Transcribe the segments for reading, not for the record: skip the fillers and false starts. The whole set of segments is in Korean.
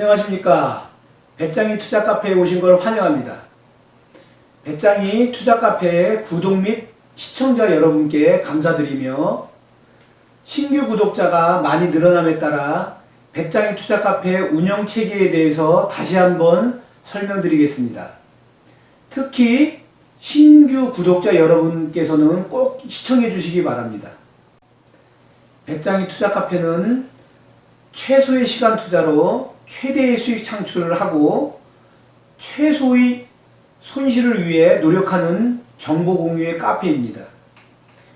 안녕하십니까. 배짱이 투자카페에 오신 걸 환영합니다. 배짱이 투자카페의 구독 및 시청자 여러분께 감사드리며 신규 구독자가 많이 늘어남에 따라 배짱이 투자카페의 운영 체계에 대해서 다시 한번 설명드리겠습니다. 특히 신규 구독자 여러분께서는 꼭 시청해 주시기 바랍니다. 배짱이 투자카페는 최소의 시간 투자로 최대의 수익 창출을 하고 최소의 손실을 위해 노력하는 정보 공유의 카페입니다.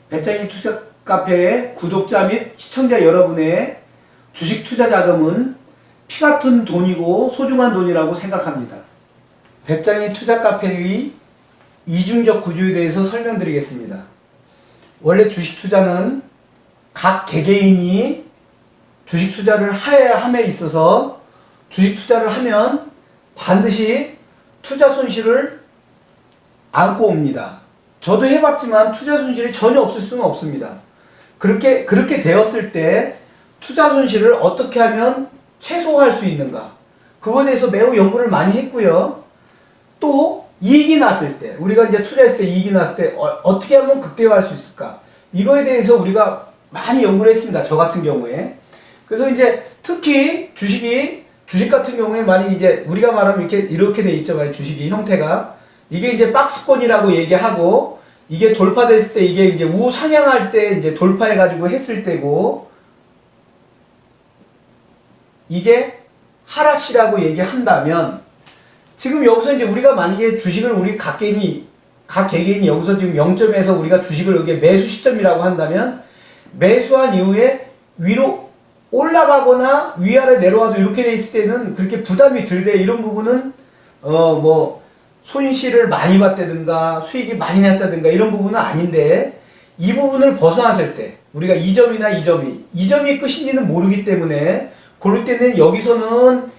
배짱이 투자카페의 구독자 및 시청자 여러분의 주식 투자 자금은 피 같은 돈이고 소중한 돈이라고 생각합니다. 배짱이 투자카페의 이중적 구조에 대해서 설명드리겠습니다. 원래 주식 투자는 각 개개인이 주식 투자를 해야 함에 있어서 주식 투자를 하면 반드시 투자 손실을 안고 옵니다. 저도 해봤지만 투자 손실이 전혀 없을 수는 없습니다. 그렇게 되었을 때 투자 손실을 어떻게 하면 최소화할 수 있는가, 그거에 대해서 매우 연구를 많이 했고요. 또 이익이 났을 때, 우리가 이제 투자했을 때 이익이 났을 때 어떻게 하면 극대화할 수 있을까, 이거에 대해서 우리가 많이 연구를 했습니다. 저 같은 경우에. 그래서 이제 특히 주식 같은 경우에 만약 이제 우리가 말하면 이렇게 돼 있죠. 주식이 형태가. 이게 이제 박스권이라고 얘기하고, 이게 돌파됐을 때 이게 이제 우상향할 때 이제 돌파해가지고 했을 때고, 이게 하락시라고 얘기한다면, 지금 여기서 이제 우리가 만약에 주식을 우리 각 개개인이 여기서 지금 0점에서 우리가 주식을 여기 매수 시점이라고 한다면, 매수한 이후에 위로 올라가거나 위아래 내려와도 이렇게 돼 있을 때는 그렇게 부담이 들되, 이런 부분은 뭐 손실을 많이 봤다든가 수익이 많이 났다든가 이런 부분은 아닌데, 이 부분을 벗어났을 때 우리가 2점이나 2점이 끝인지는 모르기 때문에 그럴 때는 여기서는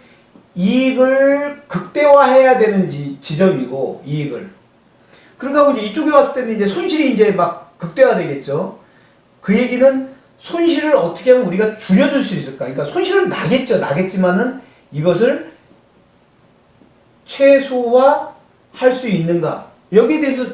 이익을 극대화해야 되는 지점이고, 이익을 그러니까 이제 이쪽에 왔을 때는 이제 손실이 이제 막 극대화되겠죠. 그 얘기는 손실을 어떻게 하면 우리가 줄여줄 수 있을까? 그러니까 손실은 나겠지만은 이것을 최소화할 수 있는가? 여기에 대해서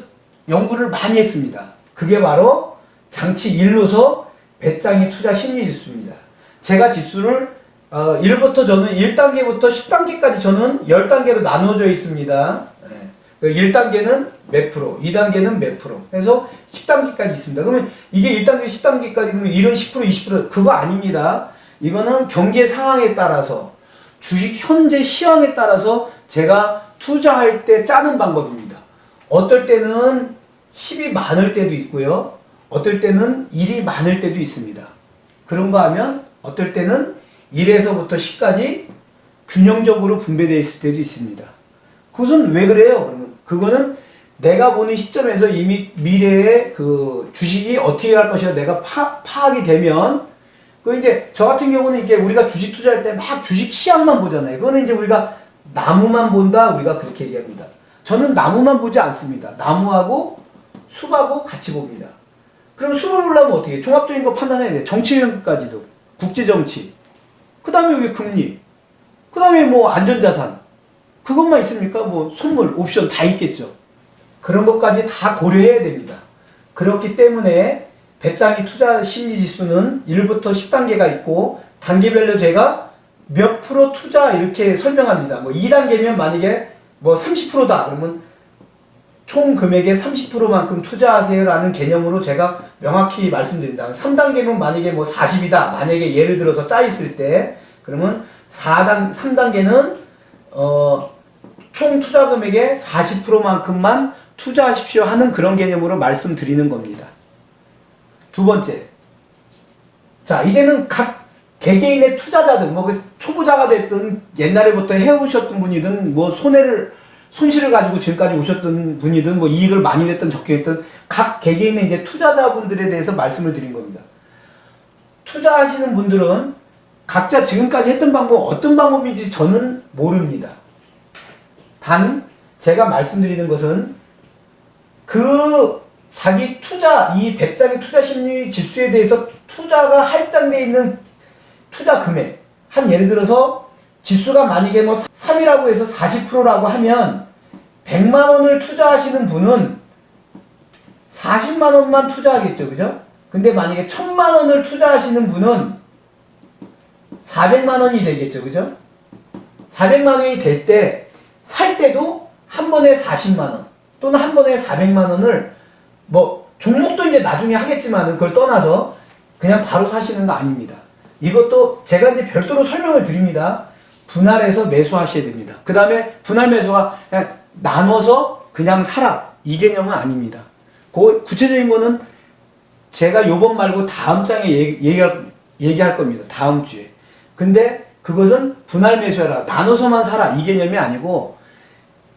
연구를 많이 했습니다. 그게 바로 장치 1로서 배짱이 투자 심리 지수입니다. 제가 지수를 1부터 저는 1단계부터 10단계까지 저는 10단계로 나누어져 있습니다. 1단계는 몇 프로, 2단계는 몇 프로 해서 10단계까지 있습니다. 그러면 이게 1단계, 10단계까지 그러면 1은 10%, 20% 그거 아닙니다. 이거는 경제 상황에 따라서, 주식 현재 시황에 따라서 제가 투자할 때 짜는 방법입니다. 어떨 때는 10이 많을 때도 있고요. 어떨 때는 1이 많을 때도 있습니다. 그런가 하면 어떨 때는 1에서부터 10까지 균형적으로 분배되어 있을 때도 있습니다. 그것은 왜 그래요? 그러면 그거는 내가 보는 시점에서 이미 미래의 그 주식이 어떻게 갈 것이라 내가 파악이 되면, 그 이제 저 같은 경우는 이게 우리가 주식 투자할 때 막 주식 시향만 보잖아요. 그거는 이제 우리가 나무만 본다, 우리가 그렇게 얘기합니다. 저는 나무만 보지 않습니다. 나무하고 숲하고 같이 봅니다. 그럼 숲을 보려면 어떻게 해요? 종합적인 거 판단해야 돼요. 정치 영역까지도, 국제정치, 그 다음에 여기 금리, 그 다음에 뭐 안전자산, 그것만 있습니까? 뭐 선물, 옵션 다 있겠죠. 그런 것까지 다 고려해야 됩니다. 그렇기 때문에 배짱이 투자 심리 지수는 1부터 10단계가 있고, 단계별로 제가 몇 프로 투자 이렇게 설명합니다. 뭐 2단계면 만약에 뭐 30%다 그러면 총 금액의 30%만큼 투자하세요라는 개념으로 제가 명확히 말씀드린다. 3단계면 만약에 뭐 40이다. 만약에 예를 들어서 짜 있을 때, 그러면 3단계는 총 투자 금액의 40%만큼만 투자하십시오 하는 그런 개념으로 말씀드리는 겁니다. 두 번째. 자, 이제는 각 개개인의 투자자들, 뭐 초보자가 됐든 옛날에부터 해오셨던 분이든 뭐 손실을 가지고 지금까지 오셨던 분이든 뭐 이익을 많이 냈든 적게 냈든 각 개개인의 이제 투자자분들에 대해서 말씀을 드린 겁니다. 투자하시는 분들은 각자 지금까지 했던 방법 어떤 방법인지 저는 모릅니다. 단 제가 말씀드리는 것은 그 자기 투자, 이 배짱이 투자 심리 지수에 대해서 투자가 할당되어 있는 투자 금액, 한 예를 들어서 지수가 만약에 뭐 3이라고 해서 40%라고 하면 100만 원을 투자하시는 분은 40만 원만 투자하겠죠. 그죠? 근데 만약에 1000만 원을 투자하시는 분은 400만 원이 되겠죠. 그죠? 400만 원이 됐을 때 살 때도 한 번에 40만 원 또는 한 번에 400만 원을 뭐 종목도 이제 나중에 하겠지만은 그걸 떠나서 그냥 바로 사시는 거 아닙니다. 이것도 제가 이제 별도로 설명을 드립니다. 분할해서 매수하셔야 됩니다. 그 다음에 분할 매수가 그냥 나눠서 그냥 사라 이 개념은 아닙니다. 그 구체적인 거는 제가 요번 말고 다음 장에 얘기할 겁니다. 다음 주에. 근데 그것은 분할 매수해라 나눠서만 사라 이 개념이 아니고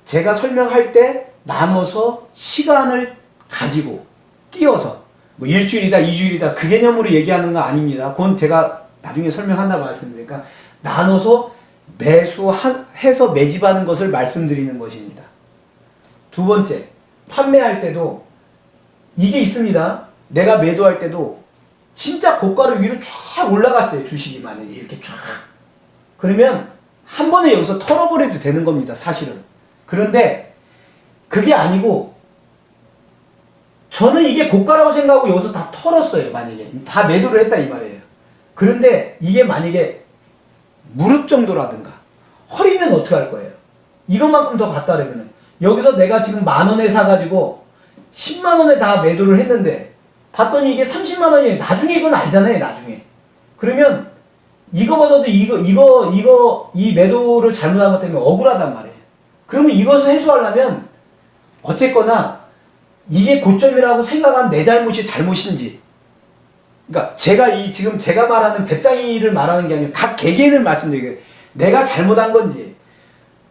제가 설명할 때 나눠서 시간을 가지고 띄어서 뭐 일주일이다 이주일이다 그 개념으로 얘기하는 거 아닙니다. 그건 제가 나중에 설명한다 말씀드리니까 나눠서 매수해서 매집하는 것을 말씀드리는 것입니다. 두 번째, 판매할 때도 이게 있습니다. 내가 매도할 때도 진짜 고가를 위로 쫙 올라갔어요. 주식이 만약에 이렇게 쫙. 그러면 한 번에 여기서 털어버려도 되는 겁니다. 사실은. 그런데 그게 아니고 저는 이게 고가라고 생각하고 여기서 다 털었어요. 만약에. 다 매도를 했다 이 말이에요. 그런데 이게 만약에 무릎 정도라든가 허리면 어떻게 할 거예요? 이것만큼 더 갔다 그러면은 여기서 내가 지금 10,000원에 사가지고 100,000원에 다 매도를 했는데 봤더니 이게 30만 원이에요. 나중에 이건 알잖아요. 나중에. 그러면 이거보다도 이 매도를 잘못한 것 때문에 억울하단 말이에요. 그러면 이것을 해소하려면 어쨌거나 이게 고점이라고 생각한 내 잘못이 잘못인지 그러니까 지금 제가 말하는 배짱이를 말하는 게 아니라 각 개개인을 말씀드리게요. 내가 잘못한 건지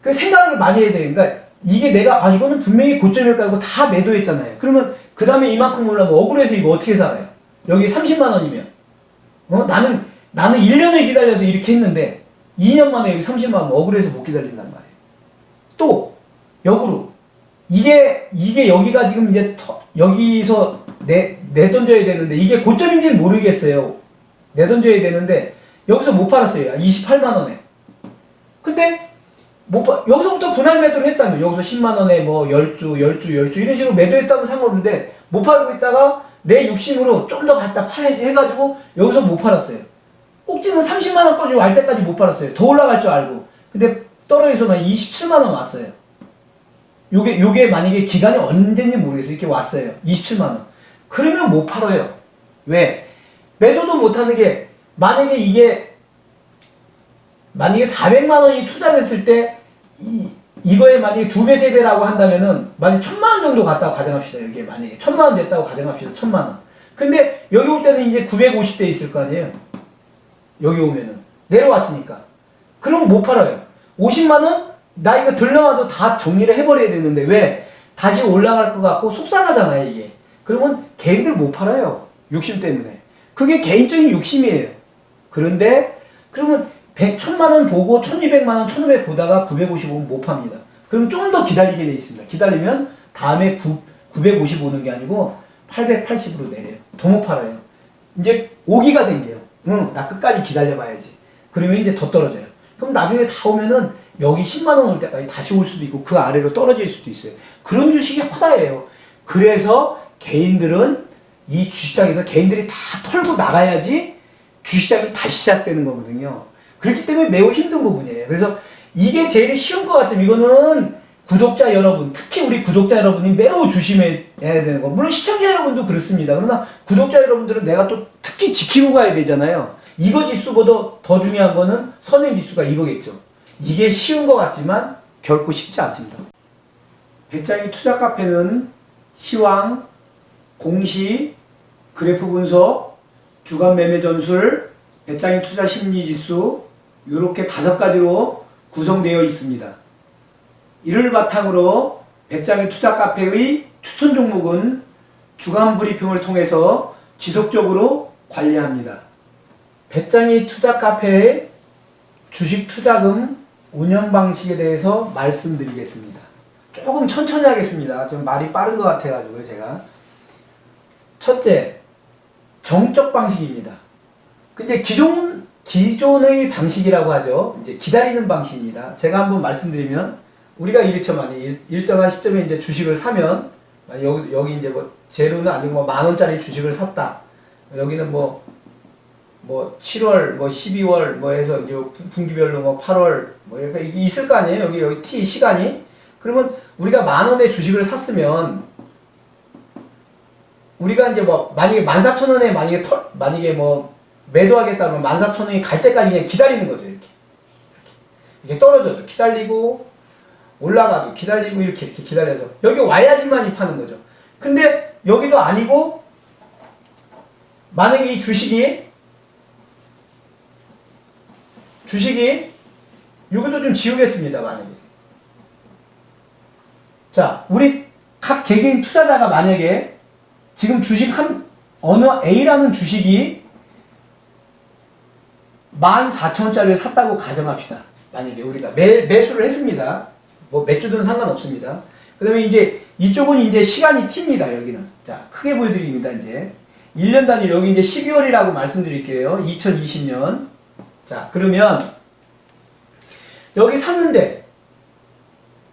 그 생각을 많이 해야 돼요. 그러니까 이게 내가 이거는 분명히 고점일 거고 다 매도했잖아요. 그러면 그 다음에 이만큼 올라면 억울해서 이거 어떻게 살아요? 여기 30만 원이면 나는 1년을 기다려서 이렇게 했는데 2년 만에 여기 30만 원 억울해서 못 기다린단 말이에요. 또 역으로 이게 여기가 지금 이제 여기서 내던져야 되는데 이게 고점인지는 모르겠어요. 내던져야 되는데 여기서 못 팔았어요. 28만 원에. 근데 여기서부터 분할 매도를 했다면 여기서 10만 원에 뭐 10주 이런 식으로 매도했다면 상관없는데 못 팔고 있다가 내 욕심으로 좀 더 갖다 팔아야지 해가지고 여기서 못 팔았어요. 꼭지는 30만 원까지 갈 때까지 못 팔았어요. 더 올라갈 줄 알고. 근데 떨어져서만 27만 원 왔어요. 요게 만약에 기간이 언제인지 모르겠어요. 이렇게 왔어요. 27만 원. 그러면 못 팔아요. 왜? 매도도 못 하는 게 만약에 400만 원이 투자됐을 때 이거에 만약에 2배, 3배라고 한다면은 만약에 1,000만 원 정도 갔다고 가정합시다. 여기에 만약에 1,000만 원 됐다고 가정합시다. 1,000만 원. 근데 여기 올 때는 이제 950대 있을 거 아니에요. 여기 오면은 내려왔으니까. 그럼 못 팔아요. 50만 원? 나 이거 들러와도 다 정리를 해버려야 되는데 왜? 다시 올라갈 것 같고 속상하잖아요 이게. 그러면 개인들 못 팔아요. 욕심 때문에. 그게 개인적인 욕심이에요. 그런데 그러면 1,000만 원 보고 1,200만 원, 1,500 보다가 955는 못 팝니다. 그럼 좀 더 기다리게 돼 있습니다. 기다리면 다음에 950 오는 게 아니고 880으로 내려요. 더 못 팔아요. 이제 오기가 생겨요. 나 끝까지 기다려봐야지. 그러면 이제 더 떨어져요. 그럼 나중에 다 오면은 여기 10만 원 올 때까지 다시 올 수도 있고 그 아래로 떨어질 수도 있어요. 그런 주식이 허다해요. 그래서 개인들은 이 주시장에서 개인들이 다 털고 나가야지 주시장이 다시 시작되는 거거든요. 그렇기 때문에 매우 힘든 부분이에요. 그래서 이게 제일 쉬운 것 같지만 이거는 구독자 여러분, 특히 우리 구독자 여러분이 매우 조심해야 되는 거. 물론 시청자 여러분도 그렇습니다. 그러나 구독자 여러분들은 내가 또 특히 지키고 가야 되잖아요. 이거 지수보다 더 중요한 거는 선행 지수가 이거겠죠. 이게 쉬운 것 같지만 결코 쉽지 않습니다. 배짱이 투자 카페는 시황, 공시, 그래프 분석, 주간 매매 전술, 배짱이 투자 심리 지수 이렇게 5가지로 구성되어 있습니다. 이를 바탕으로 배짱이 투자 카페의 추천 종목은 주간 브리핑을 통해서 지속적으로 관리합니다. 배짱이 투자 카페의 주식 투자금 운영 방식에 대해서 말씀드리겠습니다. 조금 천천히 하겠습니다. 좀 말이 빠른 것 같아가지고요, 제가. 첫째, 정적 방식입니다. 근데 기존 기존의 방식이라고 하죠. 이제 기다리는 방식입니다. 제가 한번 말씀드리면 우리가 이렇죠. 만약 일정한 시점에 이제 주식을 사면 여기 이제 뭐 재료는 아니고 뭐 10,000원짜리 주식을 샀다. 여기는 뭐 7월, 뭐 12월, 뭐 해서 이제 분기별로 뭐 8월, 뭐 이렇게 있을 거 아니에요? 여기 T 시간이. 그러면 우리가 10,000원의 주식을 샀으면, 우리가 이제 뭐, 만약에 14,000원에 만약에 뭐, 매도하겠다면 14,000원이 갈 때까지 그냥 기다리는 거죠, 이렇게 떨어져도 기다리고, 올라가도 기다리고, 이렇게 기다려서. 여기 와야지만이 파는 거죠. 근데 여기도 아니고, 만약에 이 주식이 이것도 좀 지우겠습니다. 만약에 자, 우리 각 개개인 투자자가 만약에 지금 주식 어느 A라는 주식이 14,000원짜리를 샀다고 가정합시다. 만약에 우리가 매수를 했습니다. 뭐 몇 주든 상관없습니다. 그 다음에 이제 이쪽은 이제 시간이 T입니다. 여기는. 자, 크게 보여드립니다. 이제 1년 단위로 여기 이제 12월이라고 말씀드릴게요. 2020년. 자, 그러면 여기 샀는데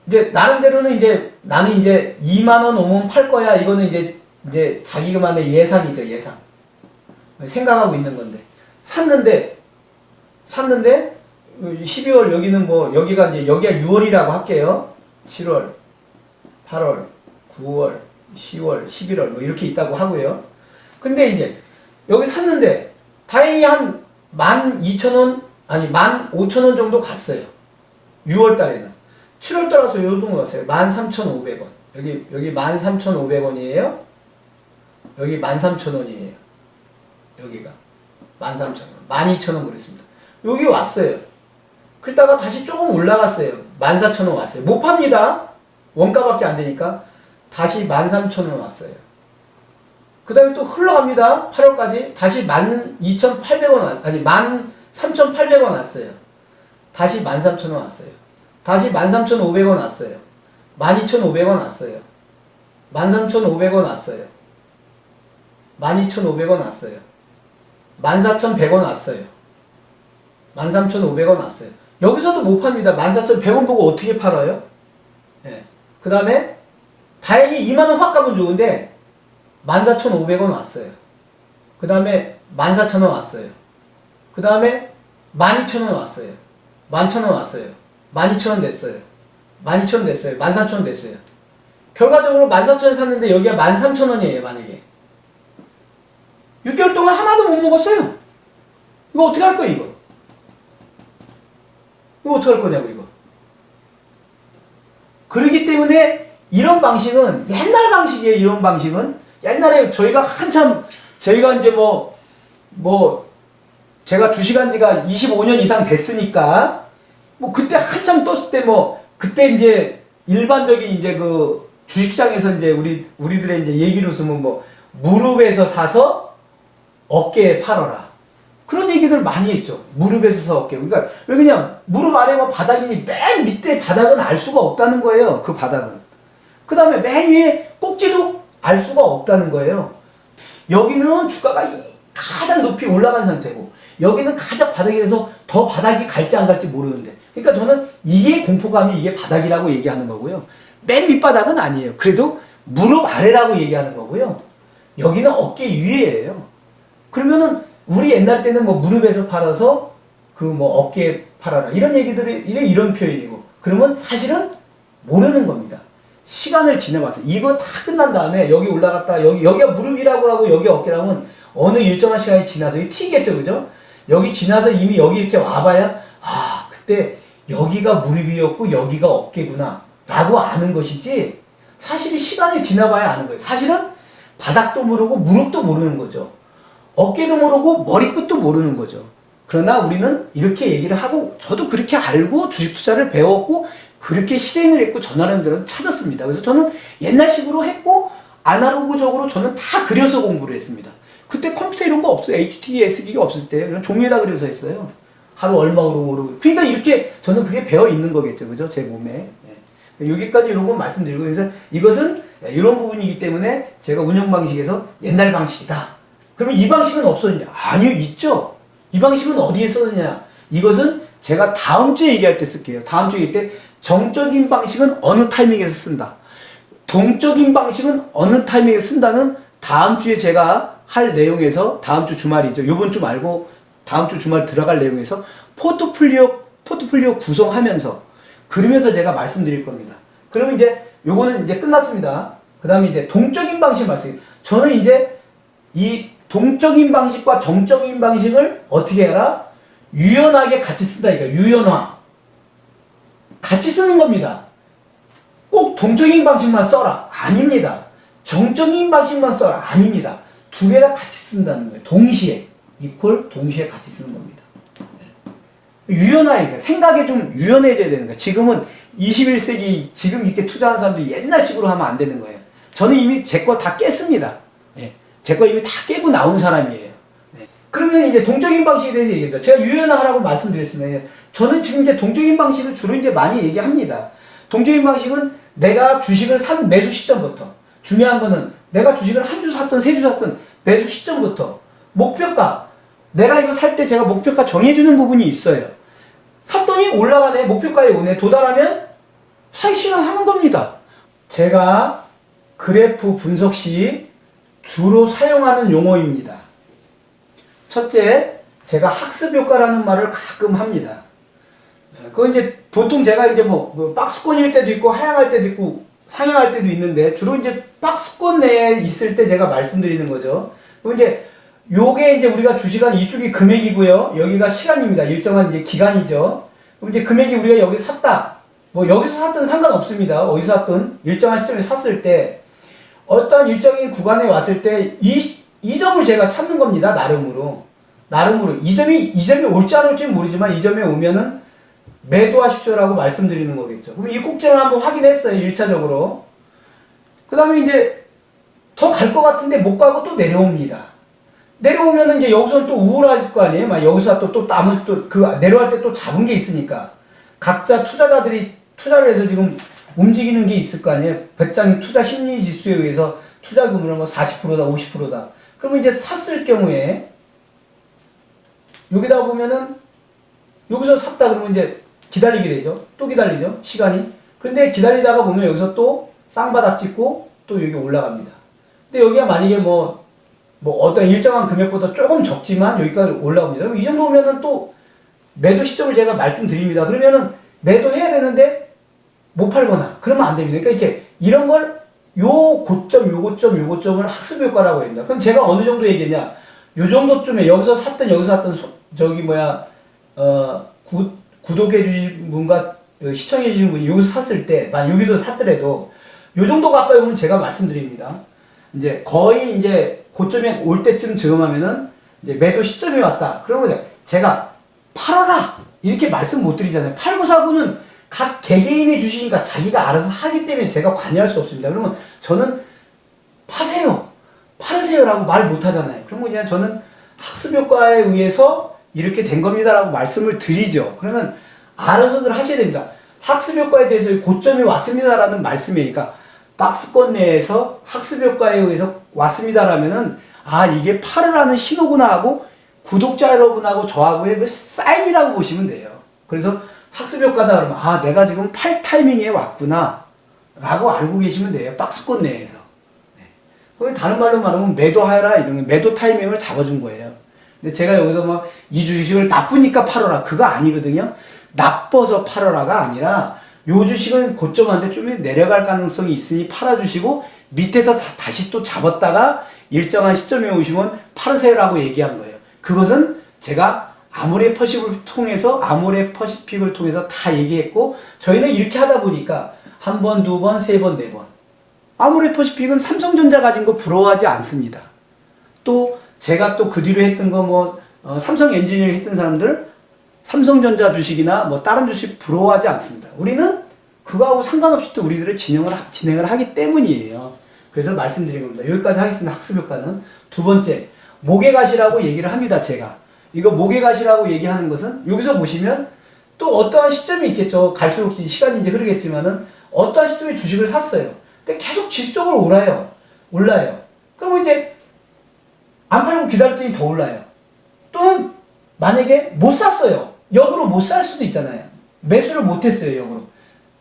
이제 나름대로는 이제 나는 이제 2만원 오면 팔 거야. 이거는 이제 자기만의 예상이죠. 예상. 생각하고 있는 건데. 샀는데 12월 여기는 뭐 여기가 6월이라고 할게요. 7월, 8월, 9월, 10월, 11월 뭐 이렇게 있다고 하고요. 근데 이제 여기 샀는데 다행히 한 12,000원 아니 15,000원 정도 갔어요. 6월 달에는. 7월 달에서 요 정도 갔어요. 13,500원. 여기 13,500원이에요. 여기 13,000원이에요. 여기가 13,000원. 12,000원 그랬습니다. 여기 왔어요. 그러다가 다시 조금 올라갔어요. 14,000원 왔어요. 못 팝니다. 원가밖에 안 되니까. 다시 13,000원 왔어요. 그 다음에 또 흘러갑니다. 8월까지. 다시 12,800원, 아니, 13,800원 왔어요. 다시 13,000원 왔어요. 다시 13,500원 왔어요. 12,500원 왔어요. 13,500원 왔어요. 12,500원 왔어요. 14,100원 왔어요. 13,500원 왔어요. 여기서도 못 팝니다. 14,100원 보고 어떻게 팔아요? 예. 그 다음에 다행히 2만원 확 가면 좋은데 14,500원 왔어요. 그 다음에 14,000원 왔어요. 그 다음에 12,000원 왔어요. 11,000원 왔어요. 12,000원 됐어요. 12,000원 됐어요. 13,000원 됐어요. 결과적으로 14,000원 샀는데 여기가 13,000원이에요. 만약에 6개월 동안 하나도 못 먹었어요. 이거 어떻게 할 거예요? 이거 어떻게 할 거냐고 이거. 그렇기 때문에 이런 방식은 옛날 방식이에요. 이런 방식은 옛날에 저희가 이제 제가 주식한 지가 25년 이상 됐으니까 뭐 그때 한참 떴을 때 그때 이제 일반적인 이제 그 주식시장에서 이제 우리들의 이제 얘기로 쓰면 무릎에서 사서 어깨에 팔아라. 그런 얘기들 많이 했죠. 무릎에서 사서 어깨. 그러니까 왜 그냥 무릎 아래가 바닥이니 맨 밑에 바닥은 알 수가 없다는 거예요. 그 바닥은. 그 다음에 맨 위에 꼭지도 알 수가 없다는 거예요. 여기는 주가가 가장 높이 올라간 상태고 여기는 가장 바닥이라서 더 바닥이 갈지 안 갈지 모르는데 그러니까 저는 이게 공포감이 이게 바닥이라고 얘기하는 거고요. 맨 밑바닥은 아니에요. 그래도 무릎 아래라고 얘기하는 거고요. 여기는 어깨 위에예요. 그러면은 우리 옛날 때는 무릎에서 팔아서 어깨에 팔아라 이런 얘기들이 이런 표현이고 그러면 사실은 모르는 겁니다. 시간을 지나봐서 이거 다 끝난 다음에 여기 올라갔다 여기가 무릎이라고 하고 여기 어깨라면 어느 일정한 시간이 지나서 이 T겠죠, 그죠? 여기 지나서 이미 여기 이렇게 와봐야 그때 여기가 무릎이었고 여기가 어깨구나 라고 아는 것이지 사실이 시간이 지나봐야 아는 거예요. 사실은 바닥도 모르고 무릎도 모르는 거죠. 어깨도 모르고 머리끝도 모르는 거죠. 그러나 우리는 이렇게 얘기를 하고 저도 그렇게 알고 주식 투자를 배웠고 그렇게 실행을 했고 전화람들은 찾았습니다. 그래서 저는 옛날식으로 했고 아날로그적으로 저는 다 그려서 공부를 했습니다. 그때 컴퓨터 이런 거 없어요. HTS기가 없을 때 그냥 종이에다 그려서 했어요. 하루 얼마 오르고 그러니까 이렇게 저는 그게 배어 있는 거겠죠. 그죠? 제 몸에. 여기까지 이런 건 말씀드리고 그래서 이것은 이런 부분이기 때문에 제가 운영 방식에서 옛날 방식이다. 그러면 이 방식은 없었냐? 아니요, 있죠. 이 방식은 어디에 쓰느냐? 이것은 제가 다음 주에 얘기할 때 쓸게요. 다음 주에 얘기할 때 정적인 방식은 어느 타이밍에서 쓴다. 동적인 방식은 어느 타이밍에서 쓴다는 다음 주에 제가 할 내용에서 다음 주 주말이죠. 요번 주 말고 다음 주 주말 들어갈 내용에서 포트폴리오 구성하면서 그러면서 제가 말씀드릴 겁니다. 그러면 이제 요거는 이제 끝났습니다. 그 다음에 이제 동적인 방식 말씀. 저는 이제 이 동적인 방식과 정적인 방식을 어떻게 해라? 유연하게 같이 쓴다. 이거 유연화. 같이 쓰는 겁니다. 꼭 동적인 방식만 써라. 아닙니다. 정적인 방식만 써라. 아닙니다. 두 개 다 같이 쓴다는 거예요. 동시에. 이퀄 동시에 같이 쓰는 겁니다. 유연하게. 생각이 좀 유연해져야 되는 거예요. 지금은 21세기 지금 이렇게 투자하는 사람들이 옛날식으로 하면 안 되는 거예요. 저는 이미 제 거 다 깼습니다. 제 거 이미 다 깨고 나온 사람이에요. 그러면 이제 동적인 방식에 대해서 얘기합니다. 제가 유연하라고 말씀드렸습니다. 저는 지금 이제 동적인 방식을 주로 이제 많이 얘기합니다. 동적인 방식은 내가 주식을 산 매수 시점부터, 중요한 거는 내가 주식을 한 주 샀든 세 주 샀든 매수 시점부터 목표가, 내가 이거 살 때 제가 목표가 정해주는 부분이 있어요. 샀더니 올라가네, 목표가에 오네, 도달하면 차익 실현하는 겁니다. 제가 그래프 분석 시 주로 사용하는 용어입니다. 첫째, 제가 학습 효과라는 말을 가끔 합니다. 그건 이제 보통 제가 이제 뭐 박스권일 때도 있고 하향할 때도 있고 상향할 때도 있는데 주로 이제 박스권 내에 있을 때 제가 말씀드리는 거죠. 그럼 이제 요게 이제 우리가 주식한 이쪽이 금액이고요. 여기가 시간입니다. 일정한 이제 기간이죠. 그럼 이제 금액이 우리가 여기서 샀다. 뭐 여기서 샀든 상관없습니다. 어디서 샀든 일정한 시점에 샀을 때 어떤 일정인 구간에 왔을 때 이 점을 제가 찾는 겁니다. 나름으로. 이 점이 올지 안 올지 모르지만 이 점에 오면은 매도하십시오라고 말씀드리는 거겠죠. 그럼 이 꼭지를 한번 확인했어요. 1차적으로. 그 다음에 이제 더 갈 것 같은데 못 가고 또 내려옵니다. 내려오면은 이제 여기서는 또 우울할 거 아니에요? 막 여기서 또 남을 내려갈 때 또 잡은 게 있으니까. 각자 투자자들이 투자를 해서 지금 움직이는 게 있을 거 아니에요? 배짱 투자 심리 지수에 의해서 투자금을 뭐 40%다, 50%다. 그러면 이제 샀을 경우에 여기다 보면은 여기서 샀다 그러면 이제 기다리게 되죠. 또 기다리죠. 시간이. 근데 기다리다가 보면 여기서 또 쌍바닥 찍고 또 여기 올라갑니다. 근데 여기가 만약에 뭐 어떤 일정한 금액보다 조금 적지만 여기까지 올라옵니다. 그럼 이 정도면은 또 매도 시점을 제가 말씀드립니다. 그러면은 매도해야 되는데 못 팔거나 그러면 안 됩니다. 그러니까 이렇게 이런 걸 요 고점을 학습 효과라고 합니다. 그럼 제가 어느 정도 얘기했냐? 요 정도쯤에 여기서 샀든 구독해 주신 분과 시청해 주신 분이 여기서 샀을 때, 여기서 샀더라도 요 정도 가까이 오면 제가 말씀드립니다. 이제 거의 이제 고점에 올 때쯤 즈음하면은 이제 매도 시점이 왔다. 그러면 제가 팔아라! 이렇게 말씀 못 드리잖아요. 팔고 사고는 각 개개인의 주식이니까 자기가 알아서 하기 때문에 제가 관여할 수 없습니다. 그러면 저는 파세요! 팔으세요라고 말 못 하잖아요. 그러면 그냥 저는 학습 효과에 의해서 이렇게 된 겁니다라고 말씀을 드리죠. 그러면 알아서들 하셔야 됩니다. 학습 효과에 대해서 고점이 왔습니다라는 말씀이니까 박스권 내에서 학습 효과에 의해서 왔습니다라면은 이게 팔으라는 신호구나 하고 구독자 여러분하고 저하고의 그 사인이라고 보시면 돼요. 그래서 학습 효과다 그러면 내가 지금 팔 타이밍에 왔구나 라고 알고 계시면 돼요. 박스권 내에서. 그럼 다른 말로 말하면 매도하라 이런 매도 타이밍을 잡아준 거예요. 근데 제가 여기서 이 주식을 나쁘니까 팔아라 그거 아니거든요. 나빠서 팔아라가 아니라 요 주식은 고점한테 좀 내려갈 가능성이 있으니 팔아주시고 밑에서 다시 또 잡았다가 일정한 시점에 오시면 팔으세요라고 얘기한 거예요. 그것은 제가 아모레퍼시픽을 통해서 다 얘기했고 저희는 이렇게 하다 보니까 한 번, 두 번, 세 번, 네 번 아모레퍼시픽은 삼성전자 가진 거 부러워하지 않습니다. 또 제가 또 그 뒤로 했던 거 삼성 엔지니어링 했던 사람들 삼성전자 주식이나 다른 주식 부러워하지 않습니다. 우리는 그거하고 상관없이 또 우리들을 진행을 하기 때문이에요. 그래서 말씀드린 겁니다. 여기까지 하겠습니다. 학습 효과는. 두 번째, 목에가시라고 얘기를 합니다. 제가. 이거 목에가시라고 얘기하는 것은 여기서 보시면 또 어떠한 시점이 있겠죠. 갈수록 시간이 이제 흐르겠지만은 어떠한 시점에 주식을 샀어요. 근데 계속 지속적으로 올라요. 그러면 이제 안 팔고 기다렸더니 더 올라요. 또는 만약에 못 샀어요. 역으로 못 살 수도 있잖아요. 매수를 못 했어요, 역으로.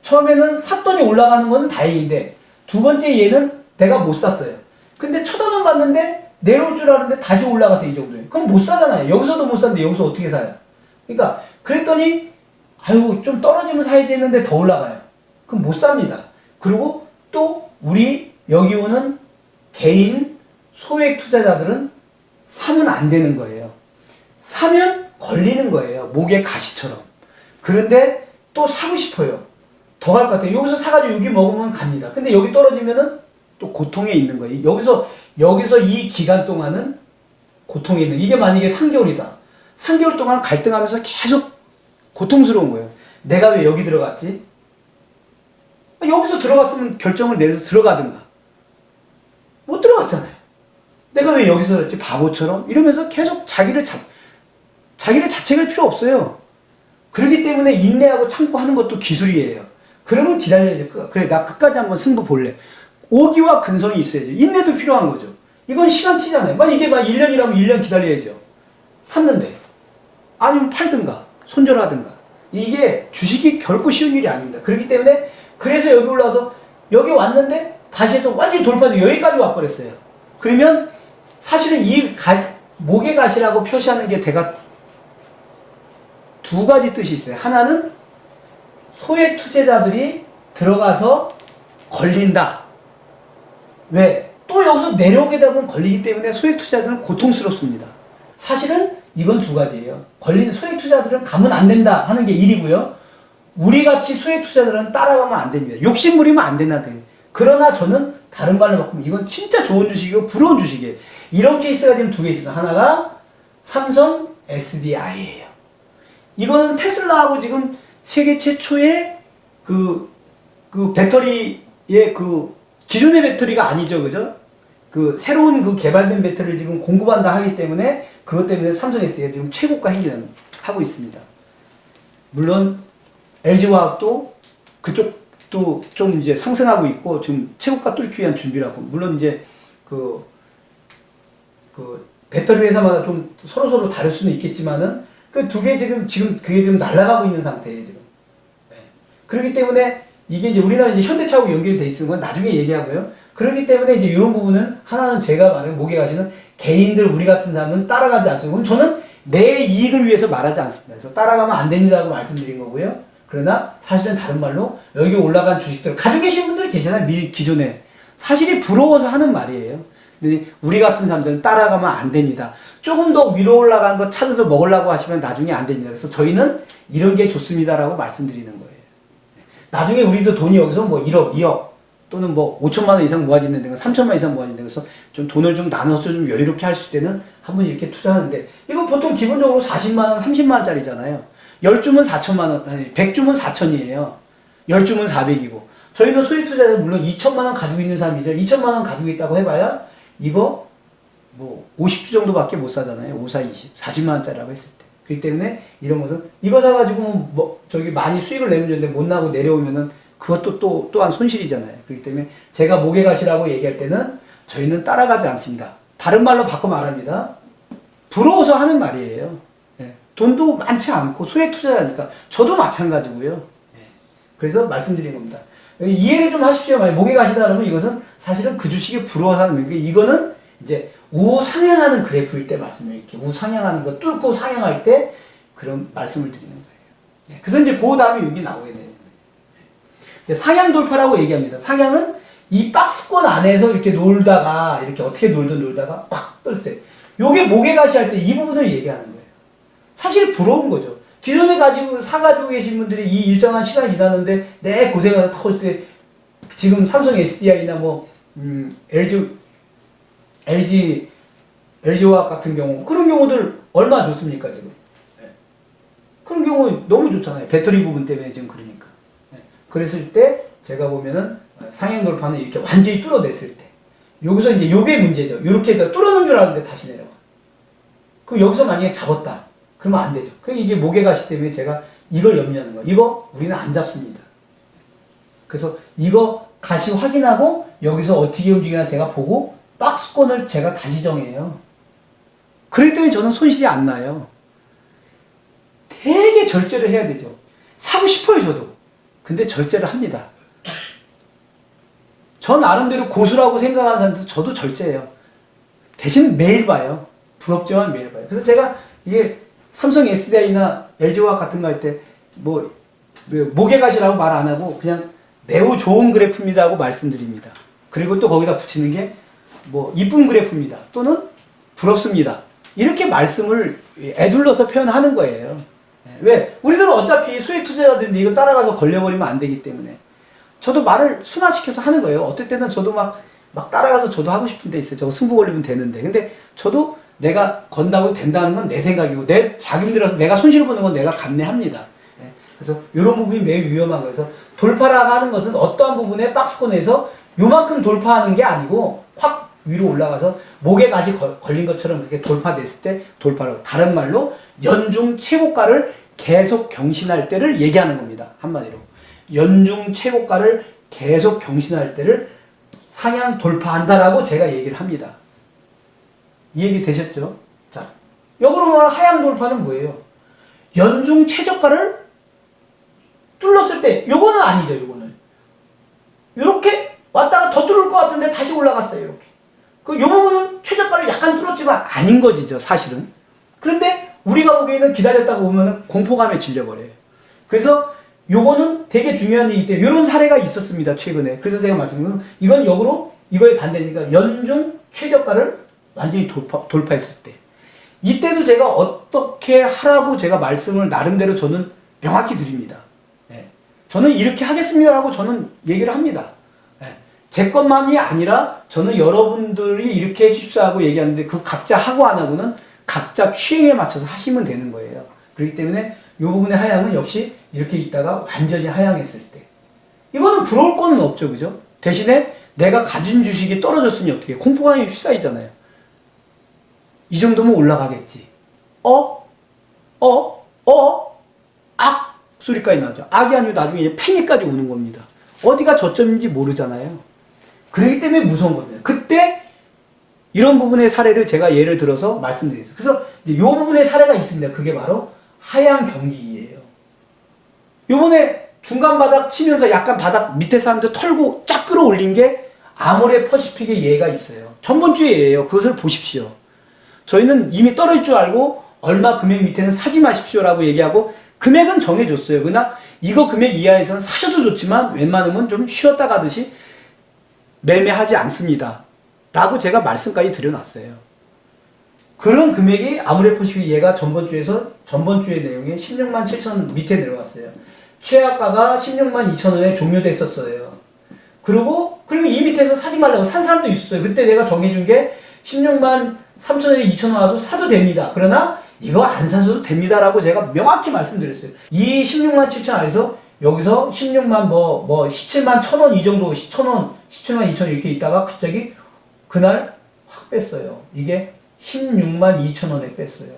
처음에는 샀더니 올라가는 건 다행인데, 두 번째 얘는 내가 못 샀어요. 근데 쳐다만 봤는데 내려올 줄 알았는데 다시 올라가서 이 정도예요. 그럼 못 사잖아요. 여기서도 못 샀는데 여기서 어떻게 사요? 그러니까 그랬더니 아이고 좀 떨어지면 사야지 했는데 더 올라가요. 그럼 못 삽니다. 그리고 또 우리 여기 오는 개인 소액 투자자들은 사면 안 되는 거예요. 사면 걸리는 거예요. 목에 가시처럼. 그런데 또 사고 싶어요. 더 갈 것 같아요. 여기서 사가지고 여기 먹으면 갑니다. 근데 여기 떨어지면은 또 고통에 있는 거예요. 여기서 이 기간 동안은 고통에 있는, 이게 만약에 3개월이다. 3개월 동안 갈등하면서 계속 고통스러운 거예요. 내가 왜 여기 들어갔지? 여기서 들어갔으면 결정을 내려서 들어가든가. 못 들어갔잖아요. 내가 왜 여기서 그랬지? 바보처럼? 이러면서 계속 자기를 자책할 필요 없어요. 그렇기 때문에 인내하고 참고 하는 것도 기술이에요. 그러면 기다려야죠. 그래, 나 끝까지 한번 승부 볼래. 오기와 근성이 있어야죠. 인내도 필요한 거죠. 이건 시간치잖아요. 이게 1년이라면 1년 기다려야죠. 샀는데. 아니면 팔든가, 손절하든가. 이게 주식이 결코 쉬운 일이 아닙니다. 그렇기 때문에, 그래서 여기 올라와서, 여기 왔는데, 다시 해서 완전히 돌파해서 여기까지 와버렸어요. 그러면, 사실은 목의 가시라고 표시하는 게 제가 두 가지 뜻이 있어요. 하나는, 소액 투자자들이 들어가서 걸린다. 왜? 또 여기서 내려오게 되면 걸리기 때문에 소액 투자자들은 고통스럽습니다. 사실은 이건 두 가지예요. 걸리는 소액 투자자들은 가면 안 된다 하는 게 1이고요. 우리 같이 소액 투자자들은 따라가면 안 됩니다. 욕심부리면 안 된다. 그러나 저는 다른 말로 바꾸면 이건 진짜 좋은 주식이고 부러운 주식이에요. 이런 케이스가 지금 두 개 있습니다. 하나가 삼성 SDI예요. 이거는 테슬라하고 지금 세계 최초의 그 배터리의 기존의 배터리가 아니죠. 그죠? 새로운 개발된 배터리를 지금 공급한다 하기 때문에 그것 때문에 삼성 SDI가 지금 최고가 행진을 하고 있습니다. 물론 LG화학도 그쪽도 좀 이제 상승하고 있고 지금 최고가 뚫기 위한 준비를 하고, 물론 이제 배터리 회사마다 좀 서로 다를 수는 있겠지만은 그 두 개 지금 그게 좀 날아가고 있는 상태예요, 지금. 네. 그렇기 때문에 이게 이제 우리나라 이제 현대차하고 연결이 돼 있는 건 나중에 얘기하고요. 그렇기 때문에 이제 이런 부분은 하나는 제가 말하는 목에 가시는 개인들, 우리 같은 사람은 따라가지 않습니다. 그럼 저는 내 이익을 위해서 말하지 않습니다. 그래서 따라가면 안 됩니다라고 말씀드린 거고요. 그러나 사실은 다른 말로 여기 올라간 주식들 가지고 계신 분들 계시잖아요. 기존에. 사실이 부러워서 하는 말이에요. 근데 우리 같은 사람들은 따라가면 안 됩니다. 조금 더 위로 올라간 거 찾아서 먹으려고 하시면 나중에 안 됩니다. 그래서 저희는 이런 게 좋습니다라고 말씀드리는 거예요. 나중에 우리도 돈이 여기서 1억, 2억 또는 5천만 원 이상 모아지는 데가 3천만 원 이상 모아지는 데서 좀 돈을 좀 나눠서 좀 여유롭게 할 수 있을 때는 한번 이렇게 투자하는데, 이거 보통 기본적으로 40만 원, 30만 원짜리잖아요. 10주면 4천만 원, 아니 100주면 4천이에요. 10주면 400이고. 저희는 소액 투자자는 물론 2천만 원 가지고 있는 사람이죠. 2천만 원 가지고 있다고 해봐야 이거 50주 정도밖에 못 사잖아요. 5, 4, 20, 40만 원짜리라고 했을 때. 그렇기 때문에 이런 것은 이거 사가지고 많이 수익을 내면 되는데 못 나고 내려오면은 그것도 또한 손실이잖아요. 그렇기 때문에 제가 목에 가시라고 얘기할 때는 저희는 따라가지 않습니다. 다른 말로 바꿔 말합니다. 부러워서 하는 말이에요. 네. 돈도 많지 않고 소액 투자자니까 저도 마찬가지고요. 네. 그래서 말씀드린 겁니다. 이해를 좀 하십시오. 만약 목에 가시다 그러면 이것은 사실은 그 주식이 부러워서 하는 거예요. 이거는 이제 우상향하는 그래프일 때 말씀드릴게요. 우상향하는 거 뚫고 상향할 때 그런 말씀을 드리는 거예요. 네. 그래서 이제 그 다음에 여기 나오게 돼요. 네. 상향 돌파라고 얘기합니다. 상향은 이 박스권 안에서 이렇게 놀다가 이렇게 어떻게 놀다가 확 뜰 때, 요게 목에 가시 할 때 이 부분을 얘기하는 거예요. 사실 부러운 거죠. 기존에 사가지고 계신 분들이 이 일정한 시간이 지났는데 내 고생하다 터질 때 지금 삼성 SDI나 LG화학 같은 경우, 그런 경우들 얼마 좋습니까, 지금? 네. 그런 경우 너무 좋잖아요. 배터리 부분 때문에 지금 그러니까. 네. 그랬을 때, 제가 보면은 상향 돌파는 이렇게 완전히 뚫어냈을 때. 여기서 이제 요게 문제죠. 요렇게 뚫어놓은 줄 알았는데 다시 내려와. 그럼 여기서 만약에 잡았다. 그러면 안 되죠. 그러니까 이게 목에 가시 때문에 제가 이걸 염려하는 거예요. 이거 우리는 안 잡습니다. 그래서 이거 가시 확인하고 여기서 어떻게 움직이나 제가 보고 박스권을 제가 다시 정해요. 그렇기 때문에 저는 손실이 안 나요. 되게 절제를 해야 되죠. 사고 싶어요, 저도. 근데 절제를 합니다. 전 나름대로 고수라고 생각하는 사람도 저도 절제해요. 대신 매일 봐요. 부럽지만 매일 봐요. 그래서 제가 이게 삼성 SDI나 LG화학 같은 거 할 때 뭐 모계가시라고 말 안 하고 그냥 매우 좋은 그래프입니다라고 말씀드립니다. 그리고 또 거기다 붙이는 게 뭐 이쁜 그래프입니다. 또는 부럽습니다. 이렇게 말씀을 애둘러서 표현하는 거예요. 왜? 우리들은 어차피 수익 투자자들인데 이거 따라가서 걸려버리면 안 되기 때문에 저도 말을 순화시켜서 하는 거예요. 어떨 때는 저도 막 따라가서 저도 하고 싶은 데 있어요. 저 승부 걸리면 되는데. 근데 저도 내가 건다고 된다는 건 내 생각이고 내 자금 들여서 내가 손실을 보는 건 내가 감내합니다. 그래서 이런 부분이 매우 위험한 거예요. 그래서 돌파라고 하는 것은 어떠한 부분에 박스권에서 요만큼 돌파하는 게 아니고 확 위로 올라가서 목에 가시 걸린 것처럼 그렇게 돌파됐을 때 돌파라고. 다른 말로 연중 최고가를 계속 경신할 때를 얘기하는 겁니다. 한마디로. 연중 최고가를 계속 경신할 때를 상향 돌파한다라고 제가 얘기를 합니다. 이 얘기 되셨죠? 자, 역으로 말하면 하향 돌파는 뭐예요? 연중 최저가를 뚫었을 때, 요거는 아니죠, 요거는. 요렇게 왔다가 더 뚫을 것 같은데 다시 올라갔어요, 이렇게. 요 부분은 최저가를 약간 뚫었지만 아닌 거지죠, 사실은. 그런데 우리가 보기에는 기다렸다가 보면은 공포감에 질려버려요. 그래서 요거는 되게 중요한 얘기이기 때문에 이런 사례가 있었습니다, 최근에. 그래서 제가 말씀드린 이건 역으로 이거의 반대니까 연중 최저가를 완전히 돌파했을 때. 이때도 제가 어떻게 하라고 제가 말씀을 나름대로 저는 명확히 드립니다. 저는 이렇게 하겠습니다라고 저는 얘기를 합니다. 제 것만이 아니라 저는 여러분들이 이렇게 해주십시오 하고 얘기하는데 그 각자 하고 안 하고는 각자 취향에 맞춰서 하시면 되는 거예요. 그렇기 때문에 이 부분의 하향은 역시 이렇게 있다가 완전히 하향했을 때. 이거는 부러울 거는 없죠. 그죠? 대신에 내가 가진 주식이 떨어졌으니 어떻게 해? 공포감이 휩싸이잖아요. 이 정도면 올라가겠지. 악! 소리까지 나죠. 악이 아니고 나중에 팽이까지 오는 겁니다. 어디가 저점인지 모르잖아요. 그렇기 때문에 무서운 겁니다. 그때 이런 부분의 사례를 제가 예를 들어서 말씀드리겠습니다. 그래서 이 부분의 사례가 있습니다. 그게 바로 하향 경기예요. 요번에 중간 바닥 치면서 약간 바닥 밑에 사람들 털고 쫙 끌어올린 게 아모레 퍼시픽의 예가 있어요. 전번주의 예예요. 그것을 보십시오. 저희는 이미 떨어질 줄 알고 얼마 금액 밑에는 사지 마십시오라고 얘기하고 금액은 정해줬어요. 그러나 이거 금액 이하에서는 사셔도 좋지만 웬만하면 좀 쉬었다 가듯이 매매하지 않습니다. 라고 제가 말씀까지 드려놨어요. 그런 금액이 아모레 퍼시픽 얘가 전번주의 내용에 16만 7천 밑에 내려왔어요. 최하가가 16만 2천 원에 종료됐었어요. 그리고 이 밑에서 사지 말라고 산 사람도 있었어요. 그때 내가 정해준 게 16만 3천 원에 2천 원 와도 사도 됩니다. 그러나 이거 안 사셔도 됩니다라고 제가 명확히 말씀드렸어요. 이 16만 7천 안에서 여기서 16만 17만 1천 원 이 정도 1,000원, 17만 2천 원 이렇게 있다가 갑자기 그날 확 뺐어요. 이게 16만 2천 원에 뺐어요.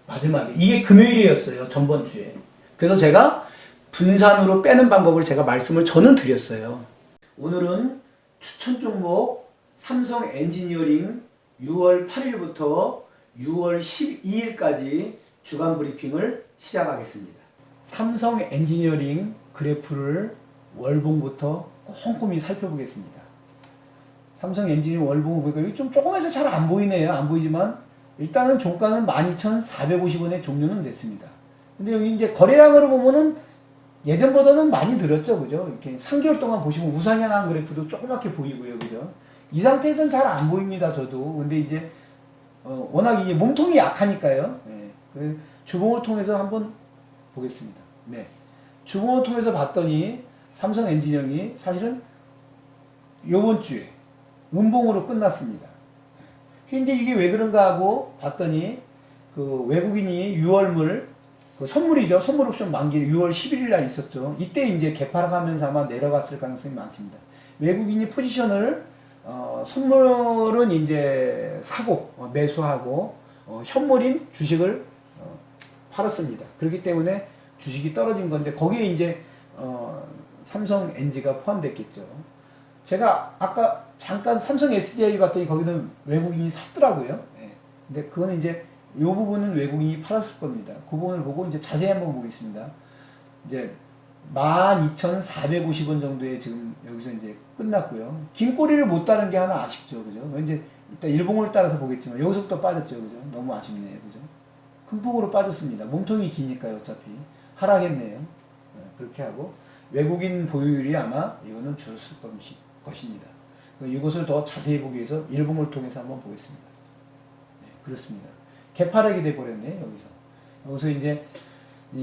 마지막에. 이게 금요일이었어요. 전번주에. 그래서 제가 분산으로 빼는 방법을 제가 말씀을 저는 드렸어요. 오늘은 추천 종목 삼성 엔지니어링 6월 8일부터 6월 12일까지 주간 브리핑을 시작하겠습니다. 삼성 엔지니어링 그래프를 월봉부터 꼼꼼히 살펴보겠습니다. 삼성 엔지니어링 월봉을 보니까 이게 좀 조금해서 잘 안 보이네요. 안 보이지만 일단은 종가는 12,450원에 종료는 됐습니다. 근데 여기 이제 거래량으로 보면은 예전보다는 많이 늘었죠. 그죠? 이렇게 3개월 동안 보시면 우상향한 그래프도 조그맣게 보이고요. 그죠? 이 상태에서는 잘 안 보입니다. 저도. 근데 이제 워낙 이게 몸통이 약하니까요. 네. 주봉을 통해서 한번 보겠습니다. 네. 주봉을 통해서 봤더니 삼성 엔지니어링이 사실은 요번 주에 음봉으로 끝났습니다. 이제 이게 왜 그런가 하고 봤더니 그 외국인이 6월물 그 선물이죠. 선물 옵션 만기 6월 11일 날 있었죠. 이때 이제 개파락하면서 아마 내려갔을 가능성이 많습니다. 외국인이 포지션을 선물은 이제 사고 매수하고 현물인 주식을 팔았습니다. 그렇기 때문에 주식이 떨어진 건데 거기에 이제 삼성 엔지가 포함됐겠죠. 제가 아까 잠깐 삼성 SDI 봤더니 거기는 외국인이 샀더라고요. 네. 근데 그거는 이제 이 부분은 외국인이 팔았을 겁니다. 그 부분을 보고 이제 자세히 한번 보겠습니다. 이제 12,450원 정도에 지금 여기서 이제 끝났고요. 긴 꼬리를 못 따는 게 하나 아쉽죠. 그죠? 이제 이따 일봉을 따라서 보겠지만 여기서부터 빠졌죠. 그죠? 너무 아쉽네요. 그죠? 큰 폭으로 빠졌습니다. 몸통이 기니까요. 어차피 하락했네요. 그렇게 하고 외국인 보유율이 아마 이거는 줄었을 것입니다. 이것을 더 자세히 보기 위해서 일봉을 통해서 한번 보겠습니다. 네, 그렇습니다. 개파락이 돼버렸네. 여기서 이제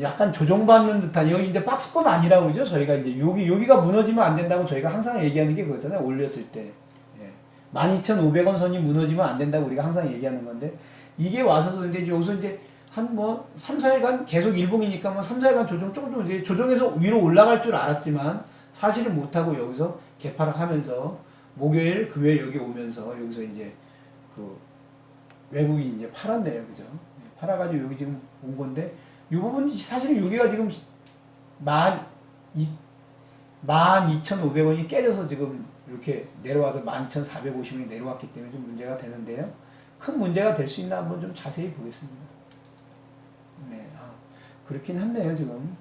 약간 조정받는 듯한, 여기 이제 박스권 아니라고 그러죠. 저희가 이제 여기가 무너지면 안 된다고 저희가 항상 얘기하는 게 그거잖아요. 올렸을 때. 예. 12,500원 선이 무너지면 안 된다고 우리가 항상 얘기하는 건데, 이게 와서도 이제 여기서 이제 한 3, 4일간 계속 일봉이니까 3, 4일간 조정 이제 조정해서 위로 올라갈 줄 알았지만 사실은 못하고 여기서 개파락하면서 목요일, 금요일 여기 오면서 여기서 이제 그 외국인이 이제 팔았네요. 그죠? 팔아가지고 여기 지금 온 건데, 이 부분 사실 여기가 지금 12,500원이 깨져서 지금 이렇게 내려와서 12,450원이 내려왔기 때문에 좀 문제가 되는데요. 큰 문제가 될 수 있나 한번 좀 자세히 보겠습니다. 네, 그렇긴 한데요. 지금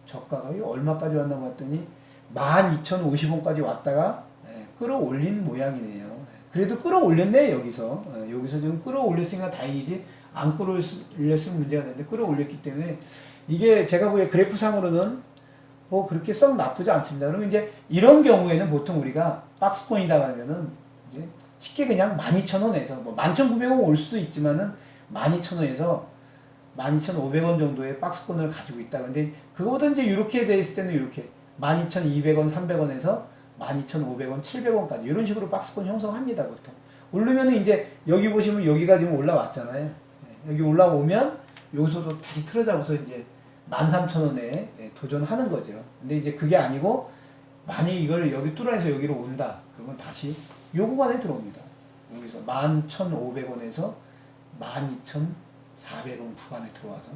저가가 얼마까지 왔나 봤더니 12,050원까지 왔다가 끌어올린 모양이네요. 그래도 끌어올렸네. 여기서 지금 끌어올렸으니까 다행이지, 안 끌어올렸으면 문제가 되는데 끌어올렸기 때문에 이게 제가 보기에 그래프상으로는 뭐 그렇게 썩 나쁘지 않습니다. 그러면 이제 이런 경우에는 보통 우리가 박스권이다 하면은 이제 쉽게 그냥 12,000원에서 뭐 11,900원 올 수도 있지만은 12,000원에서 12,500원 정도의 박스권을 가지고 있다. 근데 그거보다 이제 이렇게 돼 있을 때는 이렇게 12,200원, 300원에서 12,500원, 700원까지 이런 식으로 박스권 형성합니다. 보통 오르면은 이제 여기 보시면 여기가 지금 올라왔잖아요. 여기 올라오면 여기서도 다시 틀어잡아서 이제 13,000원에 도전하는 거죠. 근데 이제 그게 아니고 만약 이걸 여기 뚫어내서 여기로 온다. 그러면 다시 요 구간에 들어옵니다. 여기서 11,500원에서 12,400원 구간에 들어와서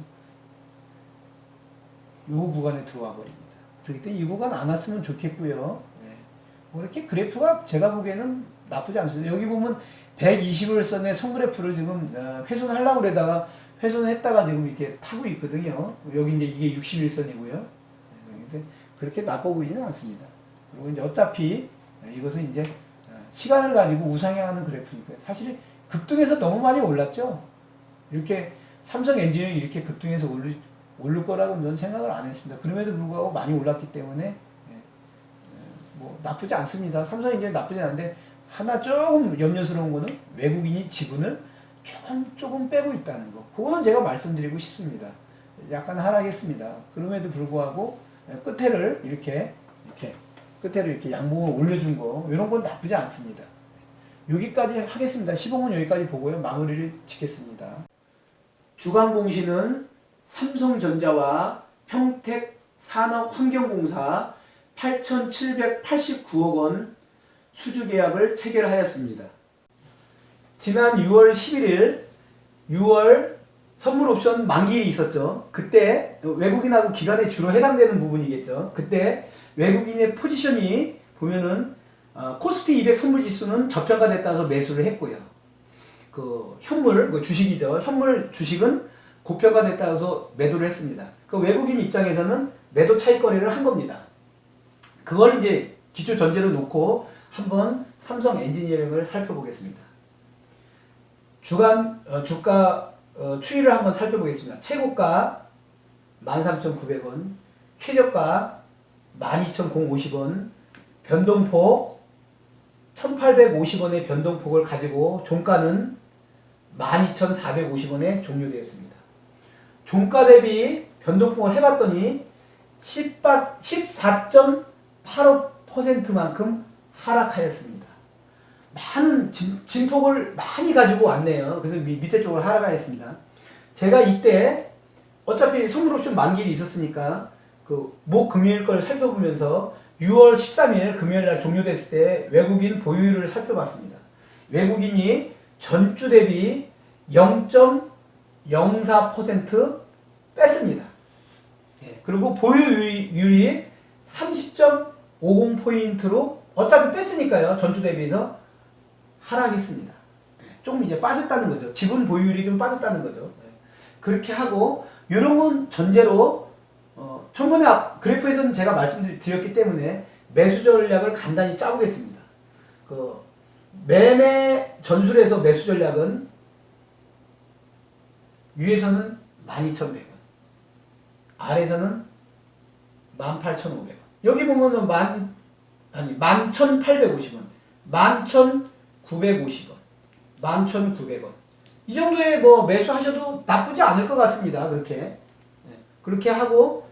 요 구간에 들어와 버립니다. 그렇기 때문에 이 구간 안 왔으면 좋겠고요. 뭐 이렇게 그래프가 제가 보기에는 나쁘지 않습니다. 여기 보면 120일선의 선그래프를 지금 훼손하려고 그러다가 훼손했다가 지금 이렇게 타고 있거든요. 여기 이제 이게 61선이고요. 그렇게 나빠 보이지는 않습니다. 그리고 이제 어차피 이것은 이제 시간을 가지고 우상향하는 그래프니까요. 사실 급등해서 너무 많이 올랐죠. 이렇게 삼성 엔지니어링이 이렇게 급등해서 오를 거라고 저는 생각을 안 했습니다. 그럼에도 불구하고 많이 올랐기 때문에 뭐 나쁘지 않습니다. 삼성 엔지니어링 나쁘지 않은데 하나 조금 염려스러운 거는 외국인이 지분을 조금 빼고 있다는 거. 그거는 제가 말씀드리고 싶습니다. 약간 하락했습니다. 그럼에도 불구하고 끝에를 이렇게 양봉을 올려준 거, 이런 건 나쁘지 않습니다. 여기까지 하겠습니다. 시봉은 여기까지 보고요. 마무리를 짓겠습니다. 주간 공시는 삼성전자와 평택산업환경공사 8,789억 원 수주 계약을 체결하였습니다. 지난 6월 11일 6월 선물 옵션 만기일이 있었죠. 그때 외국인하고 기관에 주로 해당되는 부분이겠죠. 그때 외국인의 포지션이 보면은 코스피 200 선물 지수는 저평가됐다서 매수를 했고요. 그 현물, 그 주식이죠. 현물 주식은 고평가됐다서 매도를 했습니다. 그 외국인 입장에서는 매도 차익 거래를 한 겁니다. 그걸 이제 기초 전제로 놓고 한번 삼성 엔지니어링을 살펴보겠습니다. 주간 주가 추이를 한번 살펴보겠습니다. 최고가 13,900원, 최저가 12,050원, 변동폭 1,850원의 변동폭을 가지고 종가는 12,450원에 종료되었습니다. 종가 대비 변동폭을 해봤더니 14.85%만큼 하락하였습니다. 많은 진폭을 많이 가지고 왔네요. 그래서 밑에 쪽으로 하락하였습니다. 제가 이때 어차피 선물옵션 만기일이 있었으니까 목 금요일 걸 살펴보면서 6월 13일 금요일 날 종료됐을 때 외국인 보유율을 살펴봤습니다. 외국인이 전주 대비 0.04% 뺐습니다. 그리고 보유율이 30.50포인트로 어차피 뺐으니까요. 전주 대비해서 하락했습니다. 조금 이제 빠졌다는 거죠. 지분 보유율이 좀 빠졌다는 거죠. 그렇게 하고 이런 건 전제로 전번에 그래프에서는 제가 말씀드렸기 때문에 매수 전략을 간단히 짜보겠습니다. 그 매매 전술에서 매수 전략은 위에서는 12,100원, 아래에서는 18,500원. 여기 보면은 11,850원, 11,950원, 11,900원. 이 정도에 뭐 매수하셔도 나쁘지 않을 것 같습니다. 그렇게 하고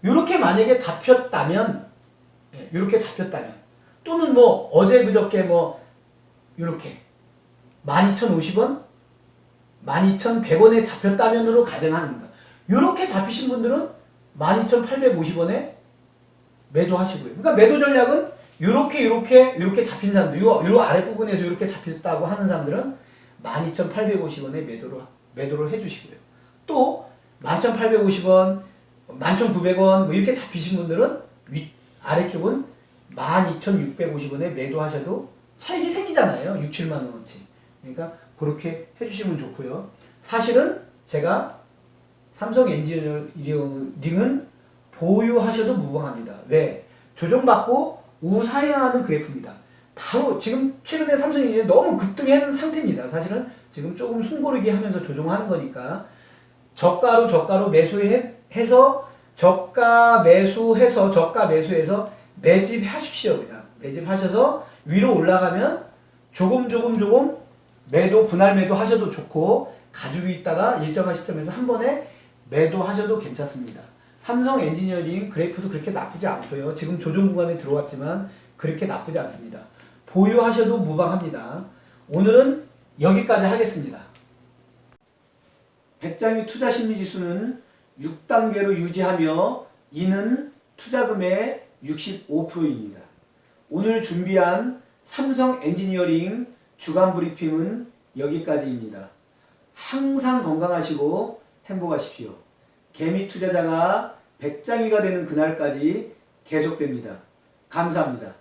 요렇게 만약에 잡혔다면, 요렇게 잡혔다면, 또는 뭐 어제 그저께 뭐 요렇게 12,050원, 12,100원에 잡혔다면으로 가정합니다. 요렇게 잡히신 분들은 12,850원에 매도하시고요. 그러니까 매도 전략은 요렇게 잡힌 사람들, 요 아랫부분에서 요렇게 잡혔다고 하는 사람들은 12,850원에 매도를 해주시고요. 또 11,850원, 11,900원 뭐 이렇게 잡히신 분들은 아래쪽은 12,650원에 매도하셔도 차익이 생기잖아요. 6, 7만 원어치. 그러니까 그렇게 해주시면 좋고요. 사실은 제가 삼성 엔지니어링은 보유하셔도 무방합니다. 왜? 조정받고 우상향하는 그래프입니다. 바로 지금 최근에 삼성 엔지니어링 너무 급등한 상태입니다. 사실은 지금 조금 숨고르기 하면서 조정하는 거니까 저가로 매수해서 저가 매수해서 매집하십시오. 그냥 매집하셔서 위로 올라가면 조금 매도 분할 매도 하셔도 좋고 가지고 있다가 일정한 시점에서 한 번에 매도하셔도 괜찮습니다. 삼성 엔지니어링 그래프도 그렇게 나쁘지 않고요. 지금 조정 구간에 들어왔지만 그렇게 나쁘지 않습니다. 보유하셔도 무방합니다. 오늘은 여기까지 하겠습니다. 배짱이 투자심리지수는 6단계로 유지하며 이는 투자금의 65%입니다. 오늘 준비한 삼성 엔지니어링 주간 브리핑은 여기까지입니다. 항상 건강하시고 행복하십시오. 개미 투자자가 배짱이가 되는 그날까지 계속됩니다. 감사합니다.